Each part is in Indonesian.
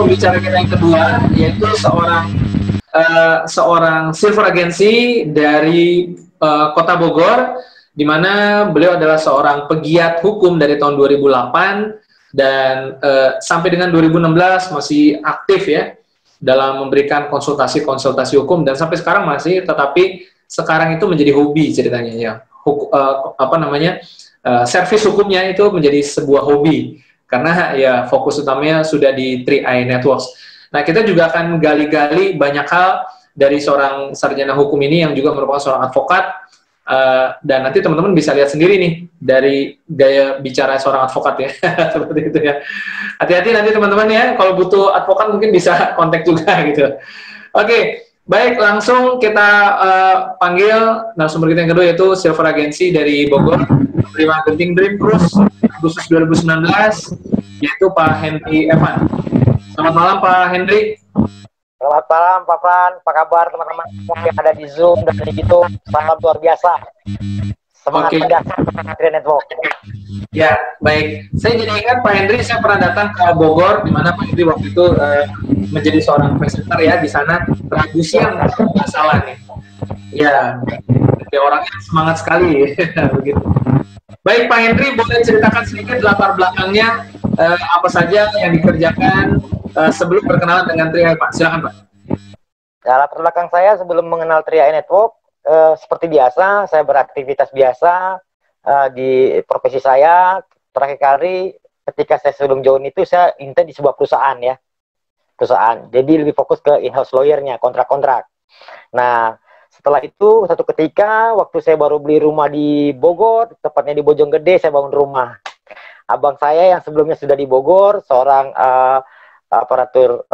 pembicara kita yang kedua, yaitu seorang silver agency dari Kota Bogor, di mana beliau adalah seorang pegiat hukum dari tahun 2008 dan sampai dengan 2016 masih aktif ya dalam memberikan konsultasi hukum, dan sampai sekarang masih, tetapi sekarang itu menjadi hobi ceritanya ya. Servis hukumnya itu menjadi sebuah hobi karena ya fokus utamanya sudah di 3i Networks. Nah, kita juga akan gali-gali banyak hal dari seorang sarjana hukum ini yang juga merupakan seorang advokat, dan nanti teman-teman bisa lihat sendiri nih dari gaya bicara seorang advokat ya. Seperti itu ya. Hati-hati nanti teman-teman ya, kalau butuh advokat mungkin bisa kontak juga gitu. Oke, baik, langsung kita panggil narasumber kita yang kedua, yaitu Silver Agency dari Bogor, Prima Genting Dream Cruise Agustus 2019, yaitu Pak Henry Evan. Selamat malam Pak Henry. Selamat malam Pak Fran, apa kabar teman-teman yang ada di Zoom dan di YouTube? Salam luar biasa. Semangat pedas Adrian Network. Ya, baik. Saya jadi ingat Pak Henry, saya pernah datang ke Bogor, di mana Pak Henry waktu itu menjadi seorang presenter ya di sana. Rabu siang, nggak salah nih. Ya, orangnya semangat sekali, begitu. Baik Pak Henry, boleh ceritakan sedikit latar belakangnya, apa saja yang dikerjakan sebelum berkenalan dengan 3i, Pak? Silakan Pak. Ya, latar belakang saya sebelum mengenal 3i Network, seperti biasa, saya beraktivitas biasa di profesi saya. Terakhir kali ketika saya sebelum join itu, saya intern di sebuah perusahaan ya. Perusahaan. Jadi lebih fokus ke in-house lawyer-nya, kontrak-kontrak. Nah, setelah itu, satu ketika, waktu saya baru beli rumah di Bogor, tepatnya di Bojonggede, saya bangun rumah. Abang saya yang sebelumnya sudah di Bogor, seorang aparatur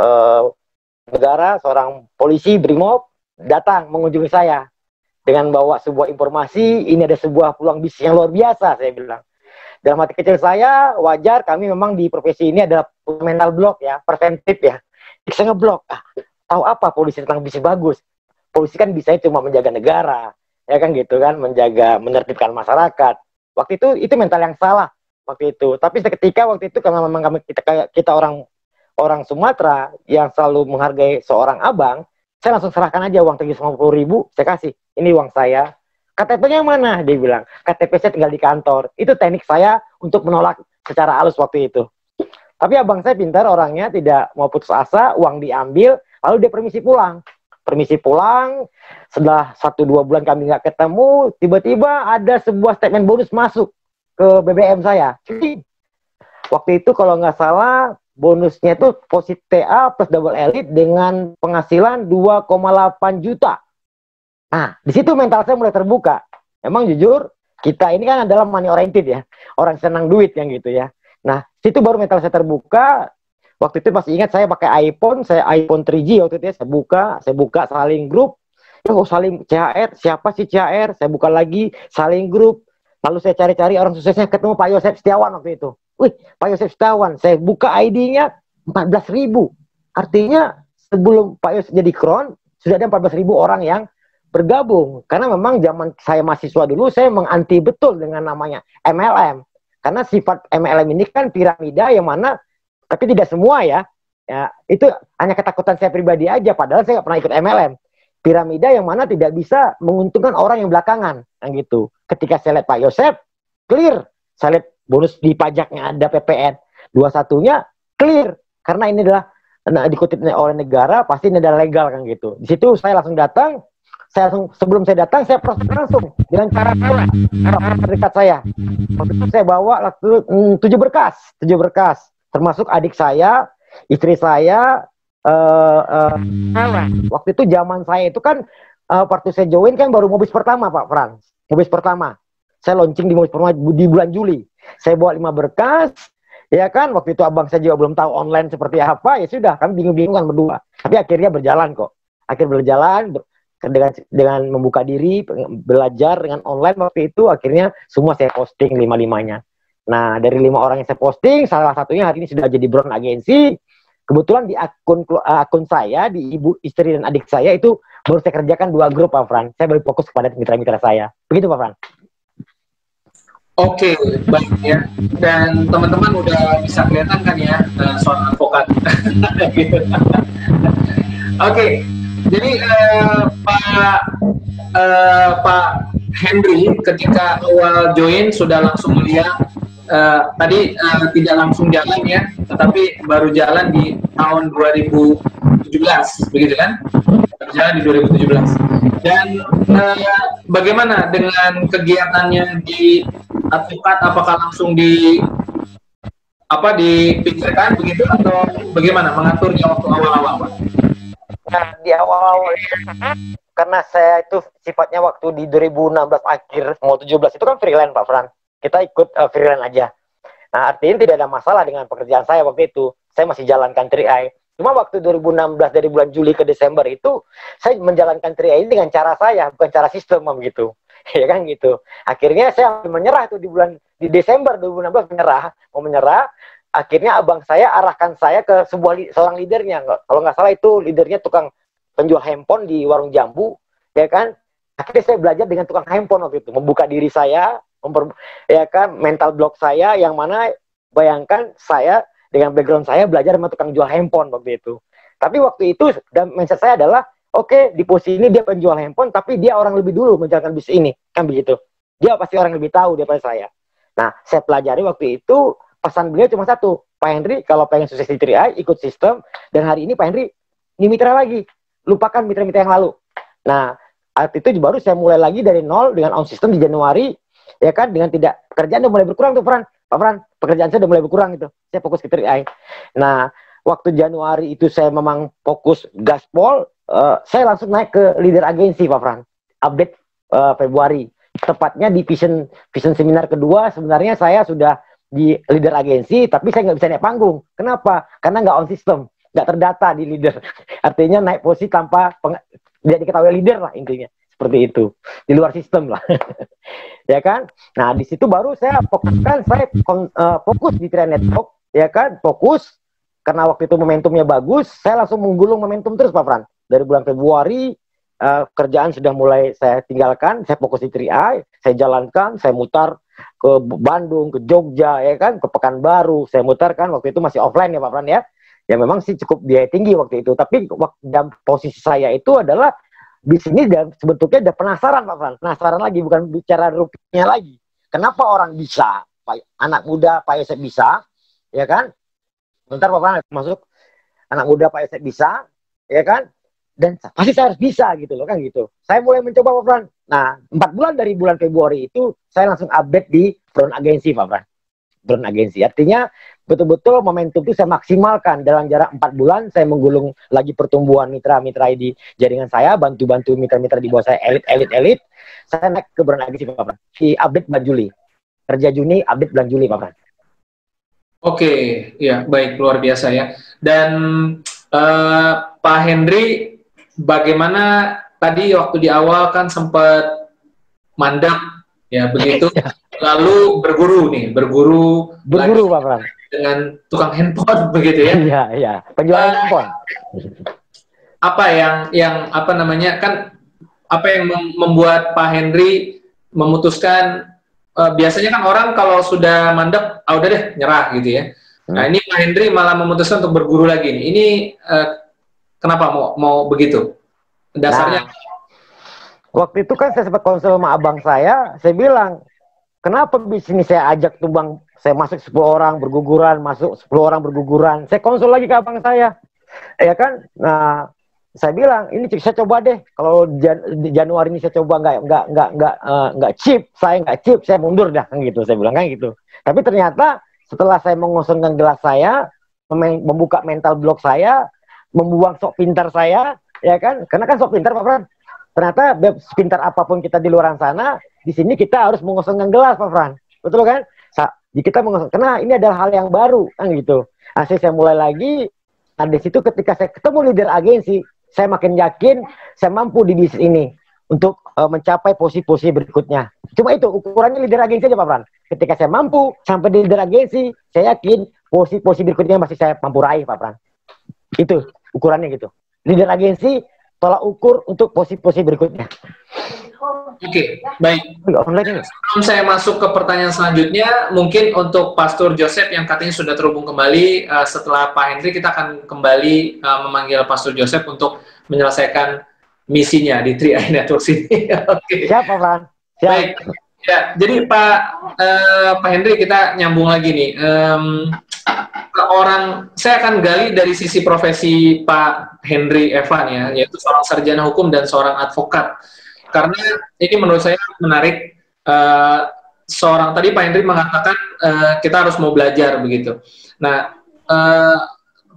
negara, seorang polisi, Brimob, datang mengunjungi saya dengan bawa sebuah informasi, ini ada sebuah peluang bisnis yang luar biasa, saya bilang. Dalam hati kecil saya, wajar, kami memang di profesi ini adalah mental block ya, preventif ya. Saya ngeblok, tahu apa polisi tentang bisnis bagus? Polisi kan bisa cuma menjaga negara, ya kan gitu kan, menertibkan masyarakat. Waktu itu mental yang salah waktu itu. Tapi seketika waktu itu karena memang kita orang Sumatera yang selalu menghargai seorang abang, saya langsung serahkan aja uang 350.000, saya kasih, ini uang saya. KTP-nya mana? Dia bilang, KTP saya tinggal di kantor. Itu teknik saya untuk menolak secara halus waktu itu. Tapi abang saya pintar orangnya, tidak mau putus asa, uang diambil, lalu dia permisi pulang. Setelah 1-2 bulan kami nggak ketemu, tiba-tiba ada sebuah statement bonus masuk ke BBM saya. Waktu itu kalau nggak salah, bonusnya itu posit TA plus double elite dengan penghasilan 2,8 juta. Nah, di situ mental saya mulai terbuka. Emang jujur, kita ini kan adalah money oriented ya. Orang senang duit yang gitu ya. Nah, situ baru mental saya terbuka. Waktu itu masih ingat saya pakai iPhone 3G waktu itu ya. Saya buka saling grup. Saling CHR, siapa sih CHR? Saya buka lagi saling grup. Lalu saya cari-cari orang suksesnya, ketemu Pak Yosef Setiawan waktu itu. Wih, Pak Yosef Setiawan, saya buka ID-nya 14.000. Artinya sebelum Pak Yosef jadi kron, sudah ada 14.000 orang yang bergabung. Karena memang zaman saya mahasiswa dulu, saya menganti betul dengan namanya MLM. Karena sifat MLM ini kan piramida yang mana, tapi tidak semua ya. Ya, itu hanya ketakutan saya pribadi aja, padahal saya nggak pernah ikut MLM. Piramida yang mana tidak bisa menguntungkan orang yang belakangan, yang gitu. Ketika saya lihat Pak Yosef, clear. Saya lihat bonus di pajaknya ada PPN 21-nya clear. Karena ini adalah dikutip oleh negara, pasti ini adalah legal kan gitu. Di situ saya langsung datang. Sebelum saya datang, saya proses langsung dengan cara orang terdekat saya. Waktu itu saya bawa 7 berkas, termasuk adik saya, istri saya. Waktu itu zaman saya itu kan waktu saya join kan baru Mobis pertama Pak Frans, Mobis pertama. Saya launching di Mobis pertama di bulan Juli. Saya bawa 5 berkas, ya kan. Waktu itu abang saya juga belum tahu online seperti apa, ya sudah kami bingung-bingung kan berdua. Tapi akhirnya berjalan kok. Dengan membuka diri, belajar dengan online waktu itu, akhirnya semua saya posting 5-5-nya. Nah, dari 5 orang yang saya posting, salah satunya hari ini sudah jadi brand agensi. Kebetulan di akun saya, di ibu, istri, dan adik saya itu baru saya kerjakan 2 grup, Pak Fran. Saya baru fokus kepada mitra-mitra saya. Begitu, Pak Fran. Oke, baik ya. Dan teman-teman udah bisa kelihatan kan ya, seorang advokat. Gitu. Oke, jadi Pak Henry ketika awal join sudah langsung melihat tadi tidak langsung jalan ya, tetapi baru jalan di tahun 2017, begitu kan? Berjalan di 2017. Dan bagaimana dengan kegiatannya di advokat? Apakah langsung dipikirkan begitu atau bagaimana mengaturnya waktu awal-awal? Nah, di awal-awal karena saya itu sifatnya waktu di 2016 akhir mau 17 itu kan freelance Pak Fran. Kita ikut freelance aja. Nah, artinya tidak ada masalah dengan pekerjaan saya waktu itu. Saya masih jalankan 3i. Cuma waktu 2016 dari bulan Juli ke Desember itu saya menjalankan 3i ini dengan cara saya, bukan cara sistem begitu. Ya kan gitu. Akhirnya saya menyerah tuh di Desember 2016 mau menyerah. Akhirnya abang saya arahkan saya ke seorang leadernya. Kalau nggak salah itu leadernya tukang penjual handphone di warung jambu, ya kan. Akhirnya saya belajar dengan tukang handphone waktu itu, membuka diri saya, ya kan, mental block saya, yang mana bayangkan saya dengan background saya belajar sama tukang jual handphone waktu itu. Tapi waktu itu dan mindset saya adalah, oke, di posisi ini dia penjual handphone, tapi dia orang lebih dulu menjalankan bisnis ini, kan begitu. Dia pasti orang lebih tahu daripada saya. Nah, saya pelajari waktu itu. Pesan beliau cuma satu, Pak Henry, kalau pengen sukses di 3i, ikut sistem, dan hari ini Pak Henry, ini mitra lagi, lupakan mitra-mitra yang lalu. Nah, arti itu baru saya mulai lagi dari nol dengan on system di Januari, ya kan, dengan pekerjaan udah mulai berkurang tuh, Pak Fran, pekerjaan saya udah mulai berkurang gitu, saya fokus ke 3i. Nah, waktu Januari itu saya memang fokus gaspol, saya langsung naik ke leader agensi, Pak Fran, update Februari, tepatnya di vision seminar kedua, sebenarnya saya sudah di leader agensi, tapi saya nggak bisa naik panggung. Kenapa? Karena nggak on system, nggak terdata di leader. Artinya naik posisi tanpa tidak diketahui leader lah intinya. Seperti itu. Di luar sistem lah. Ya kan? Nah, di situ baru saya fokuskan, fokus di 3i Network, ya kan? Fokus, karena waktu itu momentumnya bagus, saya langsung menggulung momentum terus, Pak Fran. Dari bulan Februari, kerjaan sudah mulai saya tinggalkan, saya fokus di 3i, saya jalankan, saya mutar ke Bandung, ke Jogja, ya kan, ke Pekanbaru, saya mutar kan, waktu itu masih offline ya Pak Fran ya. Ya memang sih cukup biaya tinggi waktu itu, tapi dalam posisi saya itu adalah di sini dan sebetulnya udah penasaran Pak Fran, penasaran lagi, bukan bicara rupiahnya lagi. Kenapa orang bisa, anak muda Pak Yosep bisa, ya kan? Bentar Pak Fran masuk, anak muda Pak Yosep bisa, ya kan? Dan pasti saya harus bisa gitu loh kan gitu. Saya mulai mencoba Pak Fran. Nah, 4 bulan dari bulan Februari itu saya langsung update di front agensi Pak Fran. Front agensi. Artinya betul-betul momentum itu saya maksimalkan dalam jarak 4 bulan saya menggulung lagi pertumbuhan mitra-mitra di jaringan saya, bantu-bantu mitra-mitra di bawah saya elit. Saya naik ke front agensi Pak Fran. Di update bulan Juli. Kerja Juni, update bulan Juli Pak Fran. Oke, ya baik, luar biasa ya. Dan Pak Henry, bagaimana tadi waktu di awal kan sempat mandek ya begitu, lalu berguru Pak Fran dengan tukang handphone begitu ya? Iya, penjual handphone. Apa yang apa namanya kan? Apa yang membuat Pak Henry memutuskan? Biasanya kan orang kalau sudah mandek, udah deh nyerah gitu ya. Nah ini Pak Henry malah memutuskan untuk berguru lagi nih. Ini kenapa mau begitu? Dasarnya? Nah, waktu itu kan saya sempat konsul sama abang saya bilang, kenapa bisnis saya ajak tuh bang, saya masuk 10 orang berguguran, saya konsul lagi ke abang saya, ya kan? Nah, saya bilang, ini saya coba deh, kalau Januari ini saya coba nggak chip, saya mundur dah, kan gitu, saya bilang kan gitu. Tapi ternyata setelah saya mengosongkan gelas saya, membuka mental block saya, membuang sok pintar saya, ya kan? Karena kan sok pintar Pak Fran. Ternyata sepintar apapun kita di luar sana, di sini kita harus mengosongkan gelas Pak Fran. Betul kan? Kita mengosong, karena ini adalah hal yang baru kan gitu. Akhirnya saya mulai lagi. Nah di situ ketika saya ketemu leader agensi, saya makin yakin saya mampu di bisnis ini untuk mencapai posisi-posisi berikutnya. Cuma itu ukurannya leader agensi aja Pak Fran. Ketika saya mampu sampai di leader agensi, saya yakin posisi-posisi berikutnya masih saya mampu raih Pak Fran. Itu ukurannya gitu. Leader agensi tolak ukur untuk posisi-posisi berikutnya. Oke, baik. Online ini. Sebelum saya masuk ke pertanyaan selanjutnya, mungkin untuk Pastor Joseph yang katanya sudah terhubung kembali, setelah Pak Henry kita akan kembali memanggil Pastor Joseph untuk menyelesaikan misinya di 3i Networks ini. Oke. Siap, Pak Fran. Siap. Baik. Ya, jadi Pak Henry kita nyambung lagi nih. Saya akan gali dari sisi profesi Pak Henry Evan ya, yaitu seorang sarjana hukum dan seorang advokat. Karena ini menurut saya menarik. Tadi Pak Henry mengatakan kita harus mau belajar begitu. Nah,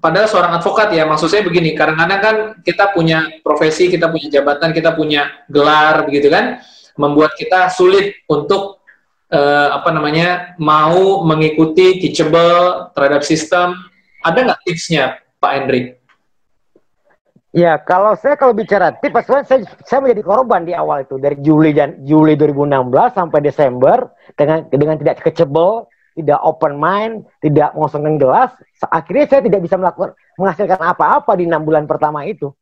padahal seorang advokat ya, maksud saya begini, kadang-kadang kan kita punya profesi, kita punya jabatan, kita punya gelar begitu kan, membuat kita sulit untuk mau mengikuti teachable terhadap sistem. Ada nggak tipsnya Pak Henry? Ya, kalau bicara tips, saya menjadi korban di awal itu dari Juli 2016 sampai Desember dengan tidak teachable, tidak open mind, tidak mengosongkan gelas. Akhirnya saya tidak bisa menghasilkan apa-apa di 6 bulan pertama itu.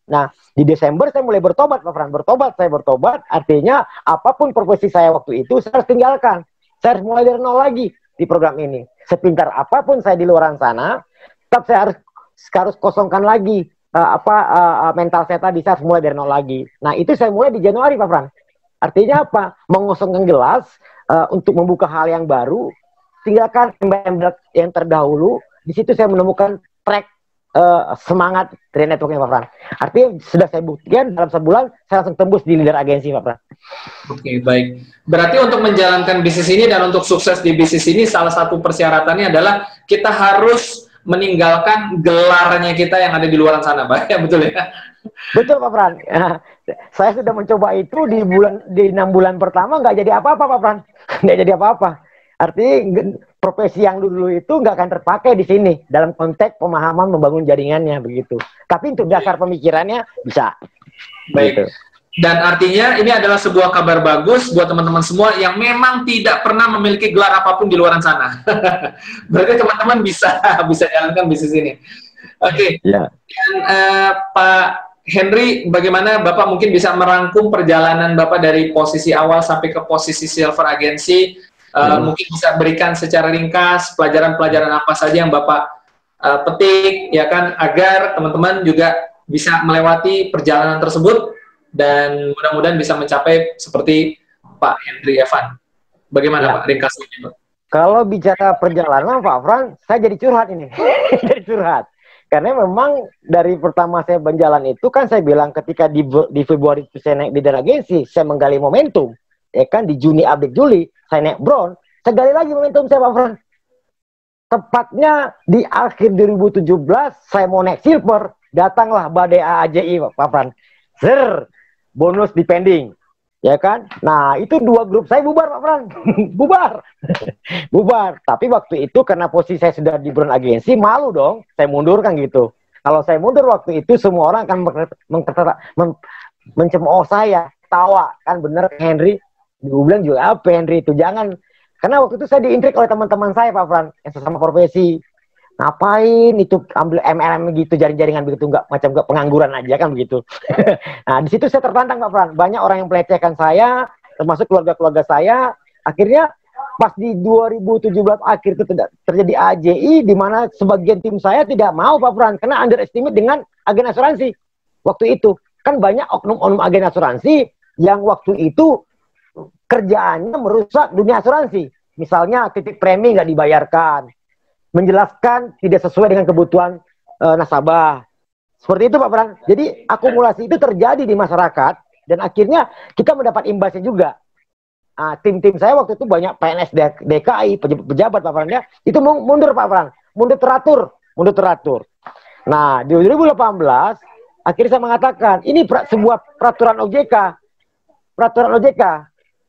Nah, di Desember saya mulai bertobat, Pak Fran. Saya bertobat, artinya apapun profesi saya waktu itu, saya harus tinggalkan. Saya harus mulai dari nol lagi di program ini. Sepintar apapun saya di luar sana, tetap saya harus kosongkan lagi mental saya tadi, saya harus mulai dari nol lagi. Nah, itu saya mulai di Januari, Pak Fran. Artinya apa? Mengosongkan gelas untuk membuka hal yang baru, tinggalkan yang terdahulu. Di situ saya menemukan track semangat 3i Network-nya, Pak Fran. Artinya sudah saya buktikan dalam sebulan saya langsung tembus di leader agensi, Pak Fran. Oke, baik. Berarti untuk menjalankan bisnis ini dan untuk sukses di bisnis ini, salah satu persyaratannya adalah kita harus meninggalkan gelarnya kita yang ada di luar sana, Pak. Ya, betul ya? Betul, Pak Fran. Saya sudah mencoba itu di 6 bulan pertama, nggak jadi apa-apa, Pak Fran. Nggak jadi apa-apa. Artinya profesi yang dulu itu nggak akan terpakai di sini dalam konteks pemahaman membangun jaringannya begitu. Tapi untuk dasar pemikirannya bisa. Baik. Gitu. Dan artinya ini adalah sebuah kabar bagus buat teman-teman semua yang memang tidak pernah memiliki gelar apapun di luar sana. Berarti teman-teman bisa jalankan bisnis ini. Oke. Ya. Dan Pak Henry, bagaimana Bapak mungkin bisa merangkum perjalanan Bapak dari posisi awal sampai ke posisi silver agensi? Mungkin bisa berikan secara ringkas pelajaran-pelajaran apa saja yang Bapak petik, ya kan, agar teman-teman juga bisa melewati perjalanan tersebut dan mudah-mudahan bisa mencapai seperti Pak Henry Evan. Bagaimana, ya, Pak, ringkasnya, Pak? Kalau bicara perjalanan, Pak Fran, saya jadi curhat ini. Jadi curhat. Karena memang dari pertama saya berjalan itu kan saya bilang ketika di Februari itu saya naik leader agensi, saya menggali momentum. Ya kan, di Juni, update Juli, saya naik brown, saya gali lagi momentum saya, Pak Fran. Tepatnya di akhir 2017, saya mau naik silver, datanglah badai AAJI, Pak Fran. Bonus depending. Ya kan? Nah, itu 2 grup saya bubar, Pak Fran. Bubar. Bubar. Tapi waktu itu karena posisi saya sudah di brown agensi, malu dong. Saya mundur kan gitu. Kalau saya mundur waktu itu, semua orang akan mencemooh saya. Tawa. Kan bener, Henry. Gue bilang juga apa Henry itu, jangan, karena waktu itu saya diintrik oleh teman-teman saya, Pak Fran, yang sesama profesi. Ngapain itu ambil MLM gitu, jaring-jaringan begitu, nggak pengangguran aja kan begitu. Nah, di situ saya tertantang, Pak Fran. Banyak orang yang melecehkan saya, termasuk keluarga-keluarga saya. Akhirnya pas di 2017 akhir itu terjadi AJI, di mana sebagian tim saya tidak mau, Pak Fran, karena underestimate dengan agen asuransi. Waktu itu kan banyak oknum-oknum agen asuransi yang waktu itu kerjaannya merusak dunia asuransi. Misalnya titik premi nggak dibayarkan, menjelaskan tidak sesuai dengan kebutuhan nasabah. Seperti itu, Pak Fran. Jadi akumulasi itu terjadi di masyarakat dan akhirnya kita mendapat imbasnya juga. Tim-tim saya waktu itu banyak PNS DKI, pejabat, Pak Fran, ya, itu mundur, Pak Fran. Mundur teratur. Nah, di 2018 akhirnya saya mengatakan ini sebuah peraturan OJK.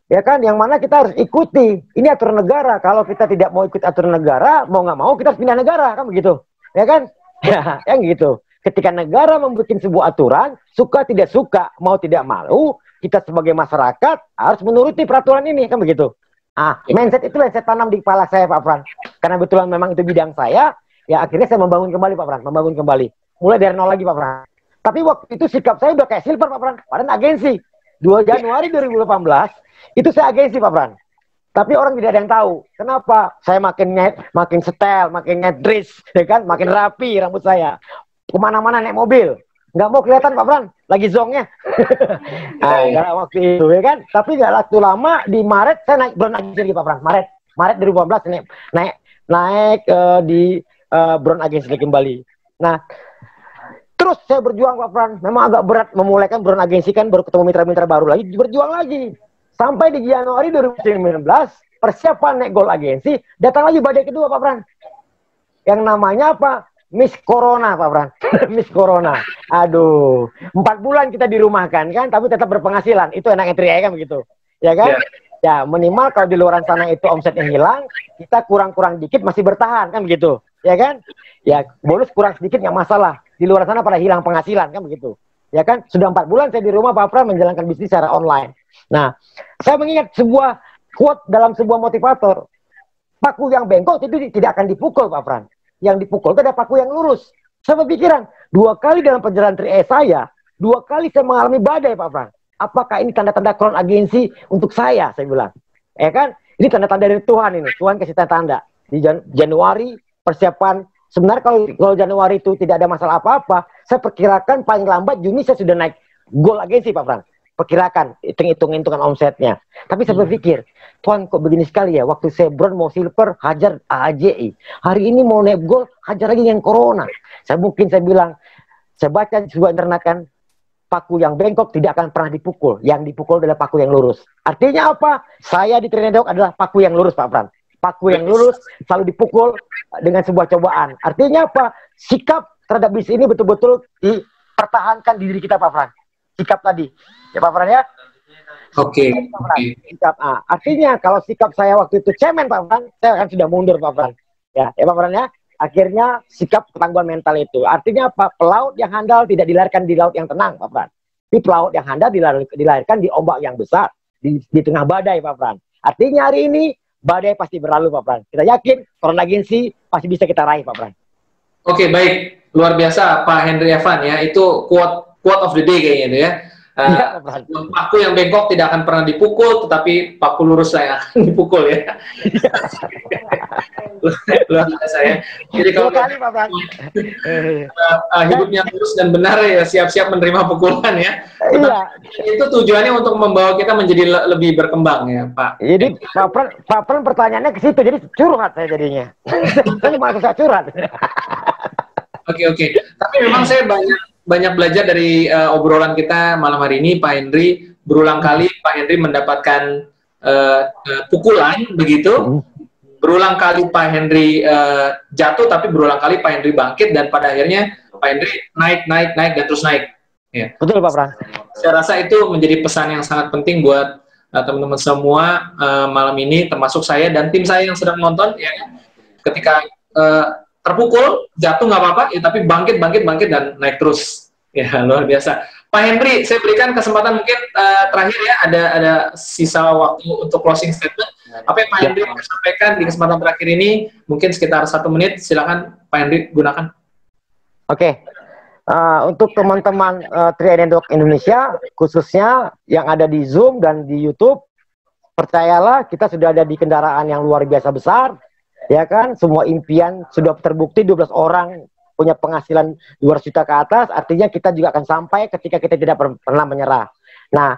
Ya kan, yang mana kita harus ikuti. Ini aturan negara. Kalau kita tidak mau ikut aturan negara, mau nggak mau kita harus pindah negara, kan begitu. Ya kan? Ya, yang gitu. Ketika negara membuat sebuah aturan, suka tidak suka, mau tidak mau, kita sebagai masyarakat harus menuruti peraturan ini, kan begitu. Mindset itu yang saya tanam di kepala saya, Pak Fran. Karena betulan memang itu bidang saya, ya akhirnya saya membangun kembali, Pak Fran. Membangun kembali. Mulai dari nol lagi, Pak Fran. Tapi waktu itu sikap saya udah kayak silver, Pak Fran. Padahal agensi. 2 Januari 2018 itu saya agensi Pak Pran. Tapi orang tidak ada yang tahu. Kenapa? Saya makin setel, makin nyetris, ya kan? Makin rapi rambut saya. Kemana-mana naik mobil. Nggak mau kelihatan Pak Pran, lagi zongnya. Karena waktu itu, ya kan? Tapi nggak waktu lama, di Maret saya naik brand agensi lagi Pak Pran. Maret 2018 naik di brand agensi lagi kembali. Nah, terus saya berjuang Pak Pran. Memang agak berat memulaikan brand agensi kan, baru ketemu mitra-mitra baru lagi, berjuang lagi. Sampai di Januari 2019, persiapan naik Gold Agensi, datang lagi badai kedua Pak Pran. Yang namanya apa? Miss Corona Pak Pran. Miss Corona. Aduh, 4 bulan kita dirumahkan kan, tapi tetap berpenghasilan. Itu enaknya Tri kan begitu. Ya kan? Ya, minimal kalau di luar sana itu omsetnya hilang, kita kurang-kurang dikit masih bertahan kan begitu. Ya kan? Ya, bonus kurang sedikit nggak masalah. Di luar sana pada hilang penghasilan kan begitu. Ya kan? Sudah 4 bulan saya di rumah Pak Pran menjalankan bisnis secara online. Nah, saya mengingat sebuah quote dalam sebuah motivator. Paku yang bengkok itu tidak akan dipukul Pak Pran. Yang dipukul itu ada paku yang lurus. Saya berpikiran, 2 kali dalam perjalanan Tri saya, 2 kali saya mengalami badai Pak Pran. Apakah ini tanda-tanda crown agensi untuk saya bilang. Ya kan? Ini tanda-tanda dari Tuhan ini. Tuhan kasih tanda-tanda. Di Januari persiapan. Sebenarnya kalau Januari itu tidak ada masalah apa-apa, saya perkirakan paling lambat Juni saya sudah naik Gold Agensi Pak Pran. Perkirakan, hitungan omsetnya. Tapi saya berpikir, Tuhan kok begini sekali ya, waktu saya bronze mau silver, hajar AJI. Hari ini mau naik gold, hajar lagi yang corona. Saya bilang, saya baca di sebuah internet kan, paku yang bengkok tidak akan pernah dipukul. Yang dipukul adalah paku yang lurus. Artinya apa? Saya di Trinidad adalah paku yang lurus Pak Pran. Paku yang lurus selalu dipukul dengan sebuah cobaan. Artinya apa? Sikap terhadap bisnis ini betul-betul dipertahankan di diri kita Pak Pran. Sikap tadi. Ya Pak Pran ya? Oke. Sikap A. Artinya kalau sikap saya waktu itu cemen Pak Pran, saya akan sudah mundur Pak Pran. Ya Pak Pran ya? Akhirnya sikap ketangguhan mental itu. Artinya apa? Pelaut yang handal tidak dilahirkan di laut yang tenang Pak Pran. Tapi pelaut yang handal dilahirkan di ombak yang besar. Di tengah badai Pak Pran. Artinya hari ini badai pasti berlalu Pak Pran. Kita yakin Crown Agensi pasti bisa kita raih Pak Pran. Oke, baik. Luar biasa Pak Henry Evan ya. Itu quote of the day kayaknya itu ya. Paku yang bengkok tidak akan pernah dipukul, tetapi paku lurus yang akan dipukul ya. Luar biasa ya. Jadi kalau hidupnya lurus dan benar ya, siap-siap menerima pukulan ya. Itu tujuannya untuk membawa kita menjadi lebih berkembang ya Pak. Jadi Pak Pran pertanyaannya ke situ, jadi curhat saya jadinya. Saya cuma susah curhat. Oke. Tapi memang saya banyak belajar dari obrolan kita malam hari ini, Pak Henry. Berulang kali Pak Henry mendapatkan pukulan, begitu. Berulang kali Pak Henry jatuh, tapi berulang kali Pak Henry bangkit, dan pada akhirnya Pak Henry naik, dan terus naik. Ya. Betul Pak Pran. Saya rasa itu menjadi pesan yang sangat penting buat teman-teman semua malam ini, termasuk saya dan tim saya yang sedang nonton. Ya, ketika terpukul, jatuh nggak apa-apa, ya, tapi bangkit dan naik terus. Ya, luar biasa. Pak Henry, saya berikan kesempatan mungkin terakhir ya, ada sisa waktu untuk closing statement. Apa yang Pak Henry mau sampaikan di kesempatan terakhir ini? Mungkin sekitar 1 menit, silakan Pak Henry gunakan. Oke. Untuk teman-teman Trianendok Indonesia, khususnya yang ada di Zoom dan di YouTube, percayalah kita sudah ada di kendaraan yang luar biasa besar. Ya kan, semua impian sudah terbukti, 12 orang punya penghasilan 200 juta ke atas, artinya kita juga akan sampai ketika kita tidak pernah menyerah. Nah,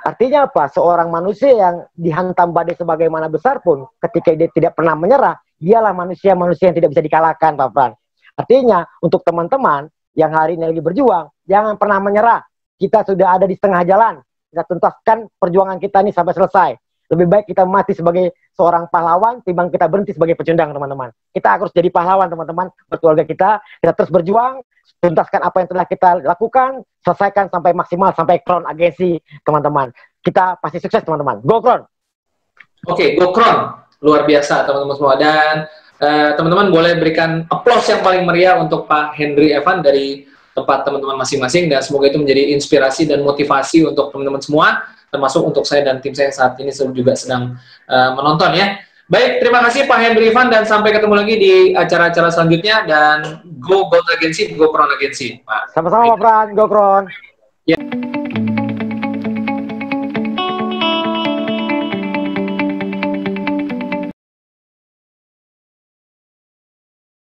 artinya apa? Seorang manusia yang dihantam badai sebagaimana besar pun, ketika dia tidak pernah menyerah, dialah manusia yang tidak bisa dikalahkan, Pak Pran. Artinya, untuk teman-teman yang hari ini lagi berjuang, jangan pernah menyerah. Kita sudah ada di setengah jalan. Kita tuntaskan perjuangan kita ini sampai selesai. Lebih baik kita mati sebagai seorang pahlawan, timbang kita berhenti sebagai pecundang, teman-teman. Kita harus jadi pahlawan, teman-teman, buat keluarga kita. Kita terus berjuang, tuntaskan apa yang telah kita lakukan, selesaikan sampai maksimal, sampai Crown Agensi, teman-teman. Kita pasti sukses, teman-teman. Go Crown! Oke, Go Crown. Luar biasa, teman-teman semua. Dan teman-teman boleh berikan aplaus yang paling meriah untuk Pak Henry Evan dari tempat teman-teman masing-masing, dan semoga itu menjadi inspirasi dan motivasi untuk teman-teman semua, termasuk untuk saya dan tim saya saat ini juga sedang menonton ya. Baik, terima kasih Pak Henry Evan, dan sampai ketemu lagi di acara-acara selanjutnya, dan Go Gold Agency, Go Crown Agency. Sama-sama Pak Pran, Go Crown. Ya.